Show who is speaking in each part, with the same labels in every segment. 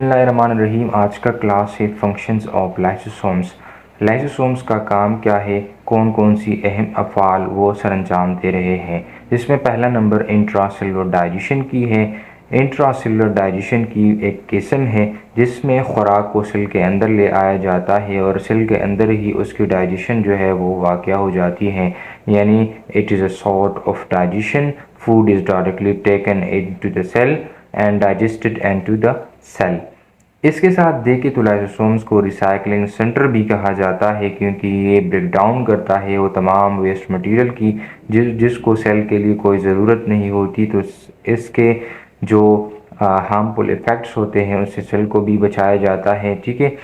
Speaker 1: बिस्मिल्लाहिर्रहमानिर्रहीम। आज का क्लास है फंक्शंस ऑफ लाइसोसोम्स। लाइसोसोम्स का काम क्या है, कौन कौन सी अहम अफ़ाल वो सरअंजाम दे रहे हैं। जिसमें पहला नंबर इंट्रासेलुलर डाइजेशन की है। इंट्रासेलुलर डाइजेशन की एक किस्म है जिसमें खुराक को सेल के अंदर ले आया जाता है और सेल के अंदर ही उसकी डाइजेशन जो है वो वाक़या हो जाती है, यानी it is a sort of digestion. Food is directly taken into the cell and digested into the cell. इसके साथ देखें तो लाइसोसोम्स को रिसाइकलिंग सेंटर भी कहा जाता है, क्योंकि ये ब्रेक डाउन करता है वो तमाम वेस्ट मटेरियल की जिसको सेल के लिए कोई ज़रूरत नहीं होती। तो इसके जो हार्मफुल इफ़ेक्ट्स होते हैं उससे सेल को भी बचाया जाता है। ठीक है,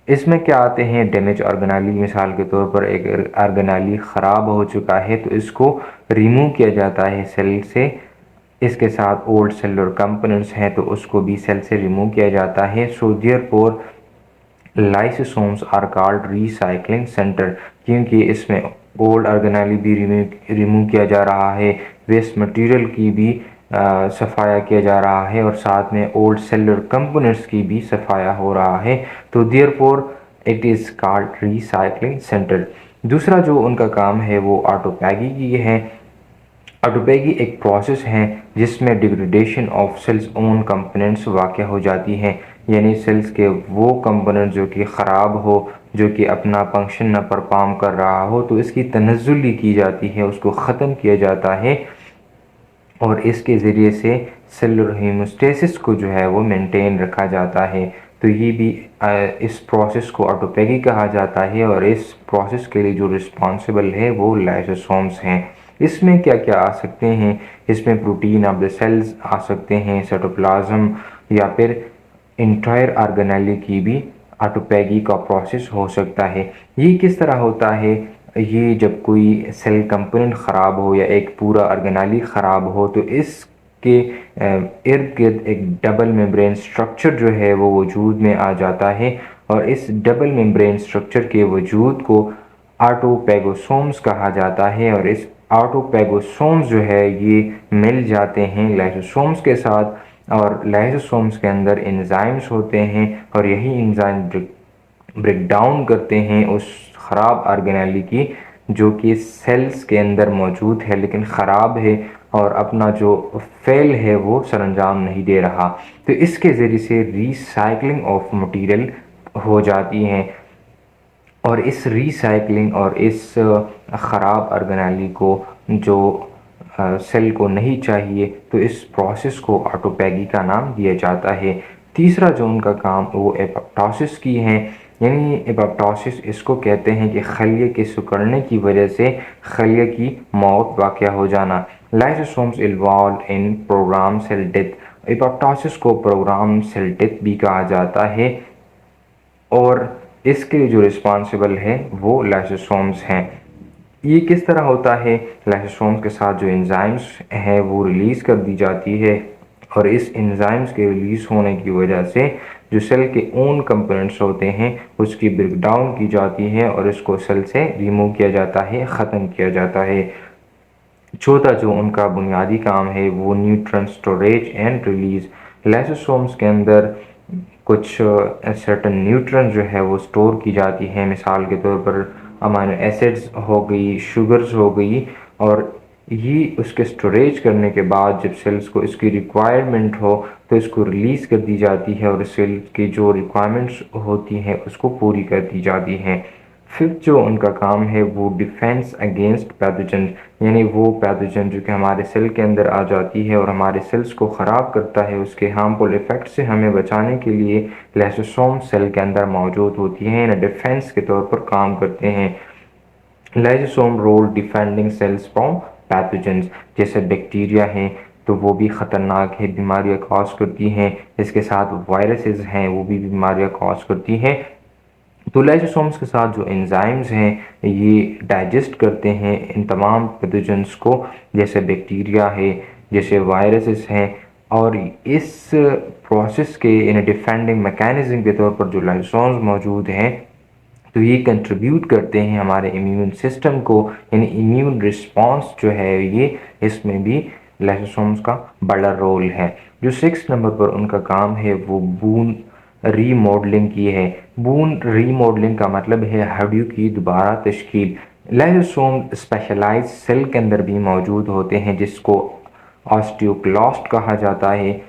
Speaker 1: इसमें क्या आते हैं डैमेज ऑर्गेनाली। मिसाल के तौर पर एक ऑर्गेनाली ख़राब हो चुका है तो इसको रिमूव किया जाता है सेल से। इसके साथ ओल्ड सेलुलर कंपोनेंट्स हैं तो उसको भी सेल से रिमूव किया जाता है। So therefore lysosomes are called recycling centre, क्योंकि इसमें ओल्ड ऑर्गेनाली भी रिमूव किया जा रहा है, वेस्ट मटेरियल की भी सफाया किया जा रहा है और साथ में ओल्ड सेलुलर कंपोनेंट्स की भी सफाया हो रहा है। तो therefore it is called recycling centre. दूसरा जो उनका काम है वो ऑटोपैगी की है। ऑटोपैगी एक प्रोसेस है जिसमें degradation of cell's own components वाक़या हो जाती हैं, यानी सेल्स के वो कंपोनेंट जो कि ख़राब हो, जो कि अपना फंक्शन न परफॉर्म कर रहा हो, तो इसकी तनज़्ज़ुली की जाती है, उसको ख़त्म किया जाता है और इसके ज़रिए से सेलुलर हेमोस्टेसिस को जो है वो मेंटेन रखा जाता है। तो ये भी इस प्रोसेस को ऑटोपैगी कहा जाता है और इस प्रोसेस के लिए जो रिस्पॉन्सिबल है वो लाइसोसोम्स हैं। इसमें क्या क्या आ सकते हैं, इसमें प्रोटीन ऑफ द सेल्स आ सकते हैं, साइटोप्लाज्म या फिर इंटायर ऑर्गेनेली की भी ऑटोपैगी का प्रोसेस हो सकता है। ये किस तरह होता है, ये जब कोई सेल कंपोनेंट ख़राब हो या एक पूरा ऑर्गेनेली ख़राब हो तो इसके इर्द गिर्द एक डबल मेम्ब्रेन स्ट्रक्चर जो है वो वजूद में आ जाता है और इस डबल मेम्ब्रेन स्ट्रक्चर के वजूद को ऑटोपैगोसोम्स कहा जाता है और इस ऑटोपैगोसोम्स जो है ये मिल जाते हैं लाइसोसोम्स के साथ और लाइसोसोम्स के अंदर एंजाइम्स होते हैं और यही एंजाइम ब्रेक डाउन करते हैं उस ख़राब ऑर्गेनेली की जो कि सेल्स के अंदर मौजूद है लेकिन ख़राब है और अपना जो फेल है वो सरअंजाम नहीं दे रहा। तो इसके ज़रिए से रिसाइकलिंग ऑफ मटेरियल हो जाती है और इस रिसाइकलिंग और इस ख़राब ऑर्गेनेली को जो सेल को नहीं चाहिए तो इस प्रोसेस को ऑटोपैगी का नाम दिया जाता है। तीसरा जो उनका काम वो एपोप्टोसिस की है, यानी एपोप्टोसिस इसको कहते हैं कि खलिए के सिकुड़ने की वजह से खलिए की मौत वाक़या हो जाना। Lysosomes involve in program cell death. Apoptosis को प्रोग्राम सेल डेथ भी कहा जाता है और इसके लिए जो रिस्पॉन्सिबल है वो लाइसोसोम्स हैं। ये किस तरह होता है, लाइसोसोम्स के साथ जो एंजाइम्स हैं वो रिलीज़ कर दी जाती है और इस एंजाइम्स के रिलीज़ होने की वजह से जो सेल के ओन कंपोनेंट्स होते हैं उसकी ब्रेक डाउन की जाती है और इसको सेल से रिमूव किया जाता है, ख़त्म किया जाता है। चौथा जो उनका बुनियादी काम है वो nutrient storage and release. Lysosomes के अंदर कुछ सर्टन न्यूट्रन जो है वो स्टोर की जाती है, मिसाल के तौर पर अमाइनो एसिड्स हो गई, शुगर्स हो गई, और ये उसके स्टोरेज करने के बाद जब सेल्स को इसकी रिक्वायरमेंट हो तो इसको रिलीज़ कर दी जाती है और सेल की जो रिक्वायरमेंट्स होती हैं उसको पूरी कर दी जाती हैं। फिफ्थ जो उनका काम है वो डिफेंस अगेंस्ट पैथोजन, यानी वो पैथोजन जो कि हमारे सेल के अंदर आ जाती है और हमारे सेल्स को ख़राब करता है, उसके हार्मफुल इफ़ेक्ट से हमें बचाने के लिए लाइसोसोम सेल के अंदर मौजूद होती हैं, इन्हें डिफेंस के तौर पर काम करते हैं। Lysosome role defending cells from pathogens, जैसे बैक्टीरिया हैं तो वो भी ख़तरनाक है, बीमारियाँ कॉज करती हैं। इसके साथ वायरसेस हैं वो भी बीमारियाँ कॉज करती हैं। तो लाइसोसोम्स के साथ जो एंजाइम्स हैं ये डाइजेस्ट करते हैं इन तमाम पैथोजेंस को, जैसे बैक्टीरिया है, जैसे वायरसेस हैं, और इस प्रोसेस के इन डिफेंडिंग मैकेनिज्म के तौर पर जो लाइसोसोम्स मौजूद हैं तो ये कंट्रीब्यूट करते हैं हमारे इम्यून सिस्टम को, यानी इम्यून रिस्पॉन्स जो है ये इसमें भी लाइसोसोम्स का बड़ा रोल है। जो 6 नंबर पर उनका काम है वो रीमॉडलिंग की है। बोन रीमॉडलिंग का मतलब है हड्डियों की दोबारा तश्कील। लाइसोसोम स्पेशलाइज्ड सेल के अंदर भी मौजूद होते हैं जिसको ऑस्टियोक्लास्ट कहा जाता है,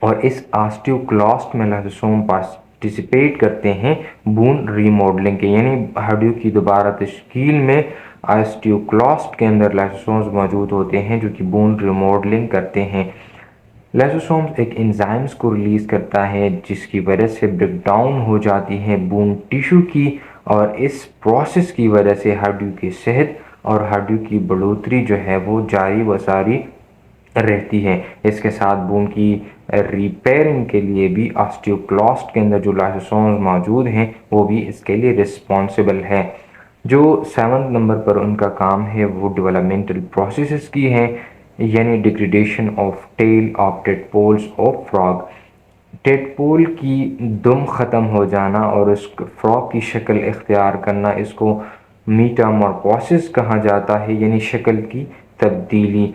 Speaker 1: और इस ऑस्टियोक्लास्ट में लाइसोसोम पार्टिसिपेट करते हैं बोन रीमॉडलिंग के, यानी हड्डियों की दोबारा तश्कील में ऑस्टियोक्लास्ट के अंदर लाइसोसोम्स मौजूद होते हैं जो कि बोन रीमॉडलिंग करते हैं। लाइसोसोम्स एक एंजाइम्स को रिलीज करता है जिसकी वजह से ब्रेकडाउन हो जाती है बोन टिश्यू की, और इस प्रोसेस की वजह से हड्डियों की सेहत और हड्डियों की बढ़ोतरी जो है वो जारी व सारी रहती है। इसके साथ बोन की रिपेयरिंग के लिए भी ऑस्टियोक्लास्ट के अंदर जो लाइसोसोम्स मौजूद हैं वो भी इसके लिए रिस्पॉन्सिबल है। जो 7 नंबर पर उनका काम है वो डेवलपमेंटल प्रोसेसेस की है, यानी degradation of tail of tadpoles of frog. Tadpole की दुम ख़त्म हो जाना और उस फ्रॉग की शक्ल इख्तियार करना, इसको मीटामॉर्फोसिस कहा जाता है, यानी शक्ल की तब्दीली।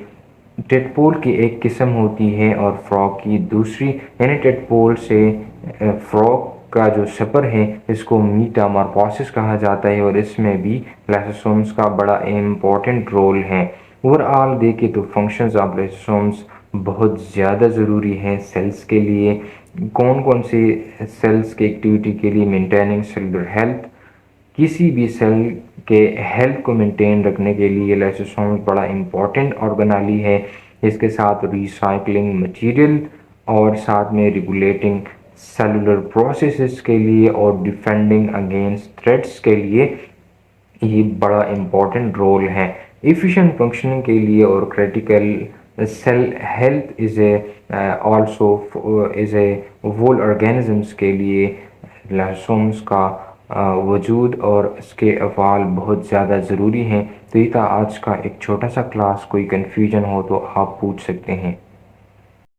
Speaker 1: टेडपोल की एक किस्म होती है और फ्रॉग की दूसरी, यानी टेडपोल से फ्रॉग का जो सफ़र है इसको मीटामॉर्फोसिस कहा जाता है, और इसमें भी लाइसोसोम्स का बड़ा इम्पोर्टेंट रोल है। ओवरऑल देखें तो फंक्शंस ऑफ लाइसोसोम्स बहुत ज़्यादा ज़रूरी हैं सेल्स के लिए। कौन कौन से सेल्स की एक्टिविटी के लिए? मेंटेनिंग सेलुलर हेल्थ, किसी भी सेल के हेल्थ को मेंटेन रखने के लिए लाइसोसोम्स बड़ा इम्पोर्टेंट ऑर्गेनाली है। इसके साथ रिसाइकलिंग मटेरियल और साथ में रेगुलेटिंग सेलुलर प्रोसेसेस के लिए और डिफेंडिंग अगेंस्ट थ्रेट्स के लिए ये बड़ा इम्पोर्टेंट रोल है। एफिशिएंट फंक्शनिंग के लिए और critical cell health is a also is a whole organisms के लिए लाइसोसोम्स का वजूद और इसके अफ़ाल बहुत ज़्यादा ज़रूरी हैं। तो ये था आज का एक छोटा सा क्लास। कोई कन्फ्यूजन हो तो आप पूछ सकते हैं।